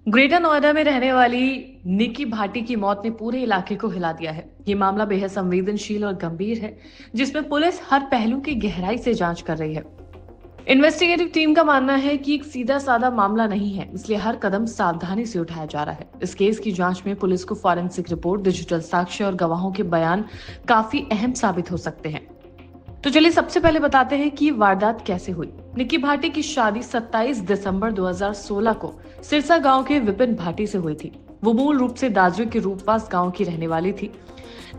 Greater Noida में रहने वाली निक्की भाटी की मौत ने पूरे इलाके को हिला दिया है। ये मामला बेहद संवेदनशील और गंभीर है, जिसमें पुलिस हर पहलू की गहराई से जांच कर रही है। इन्वेस्टिगेटिव टीम का मानना है कि एक सीधा साधा मामला नहीं है, इसलिए हर कदम सावधानी से उठाया जा रहा है। इस केस की जांच में पुलिस को फॉरेंसिक रिपोर्ट, डिजिटल साक्ष्य और गवाहों के बयान काफी अहम साबित हो सकते हैं। तो चलिए सबसे पहले बताते हैं कि वारदात कैसे हुई। निक्की भाटी की शादी 27 दिसंबर 2016 को सिरसा गांव के विपिन भाटी से हुई थी। वो मूल रूप से दाजवे के रूपवास गांव की रहने वाली थी।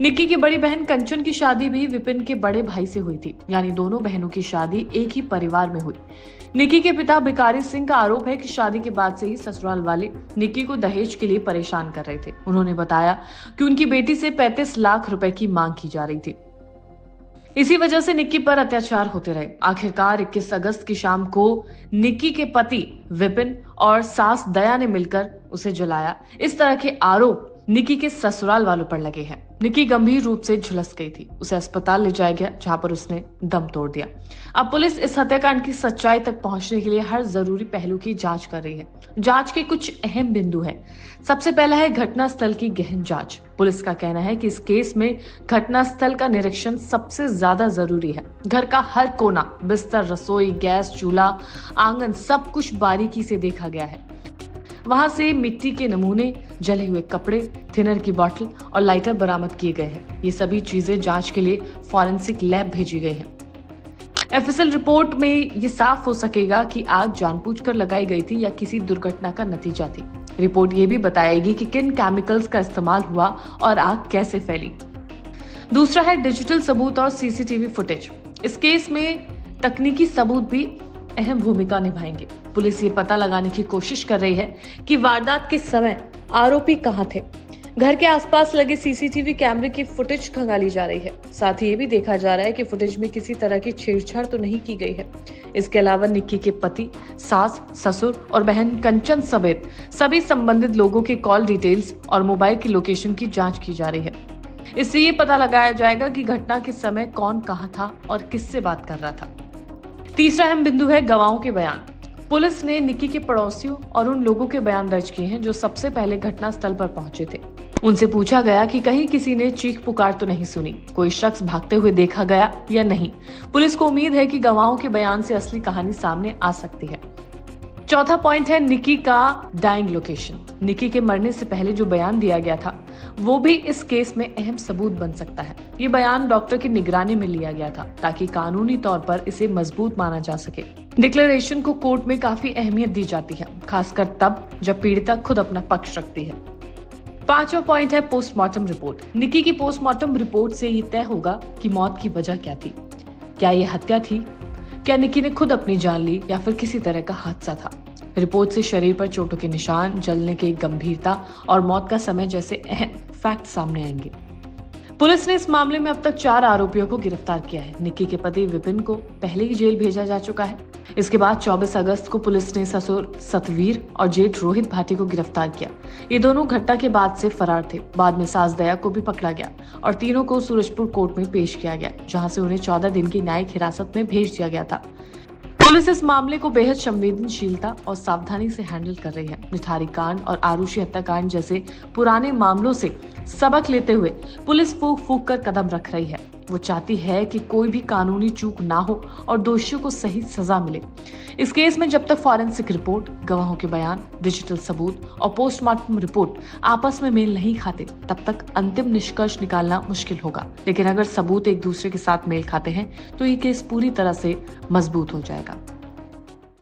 निक्की की बड़ी बहन कंचन की शादी भी विपिन के बड़े भाई से हुई थी, यानी दोनों बहनों की शादी एक ही परिवार में हुई। निक्की के पिता भिकारी सिंह का आरोप है कि शादी के बाद से ही ससुराल वाले निक्की को दहेज के लिए परेशान कर रहे थे। उन्होंने बताया कि उनकी बेटी से 35 लाख रुपए की मांग की जा रही थी। इसी वजह से निक्की पर अत्याचार होते रहे। आखिरकार 21 अगस्त की शाम को निक्की के पति विपिन और सास दया ने मिलकर उसे जलाया। इस तरह के आरोप निक्की के ससुराल वालों पर लगे हैं। निक्की गंभीर रूप से झुलस गई थी। उसे अस्पताल ले जाया गया, जहां पर उसने दम तोड़ दिया। अब पुलिस इस हत्याकांड की सच्चाई तक पहुंचने के लिए हर जरूरी पहलू की जांच कर रही है। जांच के कुछ अहम बिंदु हैं। सबसे पहला है घटना स्थल की गहन जांच। पुलिस का कहना है कि इस केस में घटना स्थल का निरीक्षण सबसे ज्यादा जरूरी है। घर का हर कोना, बिस्तर, रसोई, गैस चूल्हा, आंगन, सब कुछ बारीकी से देखा गया है। वहां से मिट्टी के नमूने, जले हुए कपड़े, थिनर की बोतल और लाइटर बरामद किए गए हैं। ये सभी चीजें जांच के लिए फॉरेंसिक लैब भेजी गई हैं। एफएसएल रिपोर्ट में ये साफ हो सकेगा कि आग जानबूझकर लगाई गई थी या किसी दुर्घटना का नतीजा थी। रिपोर्ट ये भी बताएगी कि किन केमिकल्स का इस्तेमाल हुआ और आग कैसे फैली। दूसरा है डिजिटल सबूत और सीसीटीवी फुटेज। इस केस में तकनीकी सबूत भी अहम भूमिका निभाएंगे। पुलिस ये पता लगाने की कोशिश कर रही है कि वारदात के समय आरोपी कहां थे। घर के आसपास लगे सीसीटीवी कैमरे की फुटेज खंगाली जा रही है। साथ ही ये भी देखा जा रहा है कि फुटेज में किसी तरह की छेड़छाड़ तो नहीं की गई है। इसके अलावा निक्की के पति, सास, ससुर और बहन कंचन समेत सभी संबंधित लोगों के कॉल डिटेल्स और मोबाइल की लोकेशन की जांच की जा रही है। इससे ये पता लगाया जाएगा कि घटना के समय कौन कहां था और किससे बात कर रहा था। तीसरा अहम बिंदु है गवाहों के बयान। पुलिस ने निक्की के पड़ोसियों और उन लोगों के बयान दर्ज किए हैं जो सबसे पहले घटना स्थल पर पहुंचे थे। उनसे पूछा गया कि कहीं किसी ने चीख पुकार तो नहीं सुनी, कोई शख्स भागते हुए देखा गया या नहीं। पुलिस को उम्मीद है कि गवाहों के बयान से असली कहानी सामने आ सकती है। चौथा पॉइंट है निक्की का डाइंग लोकेशन। निक्की के मरने से पहले जो बयान दिया गया था वो भी इस केस में अहम सबूत बन सकता है। ये बयान डॉक्टर की निगरानी में लिया गया था ताकि कानूनी तौर पर इसे मजबूत माना जा सके। डिक्लेरेशन को कोर्ट में काफी अहमियत दी जाती है, खासकर तब जब पीड़िता खुद अपना पक्ष रखती है। पांचवा पॉइंट है पोस्टमार्टम रिपोर्ट। निक्की की पोस्टमार्टम रिपोर्ट से ये तय होगा कि मौत की वजह क्या थी। क्या ये हत्या थी? क्या निक्की ने खुद अपनी जान ली या फिर किसी तरह का हादसा था? रिपोर्ट से शरीर पर चोटों के निशान, जलने की गंभीरता और मौत का समय जैसे अहम फैक्ट सामने आएंगे। पुलिस ने इस मामले में अब तक 4 आरोपियों को गिरफ्तार किया है। निक्की के पति विपिन को पहले ही जेल भेजा जा चुका है। इसके बाद 24 अगस्त को पुलिस ने ससुर सतवीर और जेठ रोहित भाटी को गिरफ्तार किया। ये दोनों घटना के बाद से फरार थे। बाद में सास दया को भी पकड़ा गया और तीनों को सूरजपुर कोर्ट में पेश किया गया, जहां से उन्हें 14 दिन की न्यायिक हिरासत में भेज दिया गया था। पुलिस इस मामले को बेहद संवेदनशीलता और सावधानी से हैंडल कर रही है। निठारी कांड और आरुषि हत्याकांड जैसे पुराने मामलों से सबक लेते हुए पुलिस फूंक फूंक कर कदम रख रही है। वो चाहती है कि कोई भी कानूनी चूक ना हो और दोषियों को सही सजा मिले। इस केस में जब तक फॉरेंसिक रिपोर्ट, गवाहों के बयान, डिजिटल सबूत और पोस्टमार्टम रिपोर्ट आपस में मेल नहीं खाते, तब तक अंतिम निष्कर्ष निकालना मुश्किल होगा। लेकिन अगर सबूत एक दूसरे के साथ मेल खाते हैं तो ये केस पूरी तरह से मजबूत हो जाएगा।